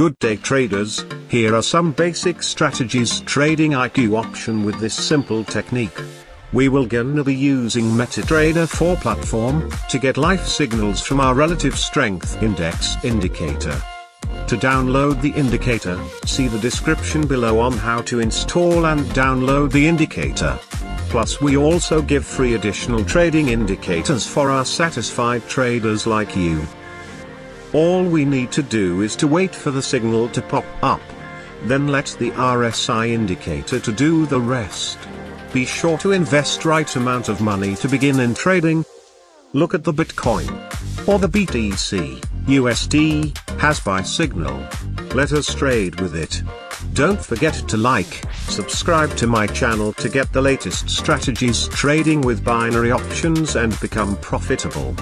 Good day traders, here are some basic strategies trading IQ option with this simple technique. We will gonna be using Metatrader 4 platform, to get live signals from our relative strength index indicator. To download the indicator, see the description below on how to install and download the indicator. Plus we also give free additional trading indicators for our satisfied traders like you. All we need to do is to wait for the signal to pop up. Then let the RSI indicator to do the rest. Be sure to invest right amount of money to begin in trading. Look at the Bitcoin, or the BTC, USD, has buy signal. Let us trade with it. Don't forget to like, subscribe to my channel to get the latest strategies trading with binary options and become profitable.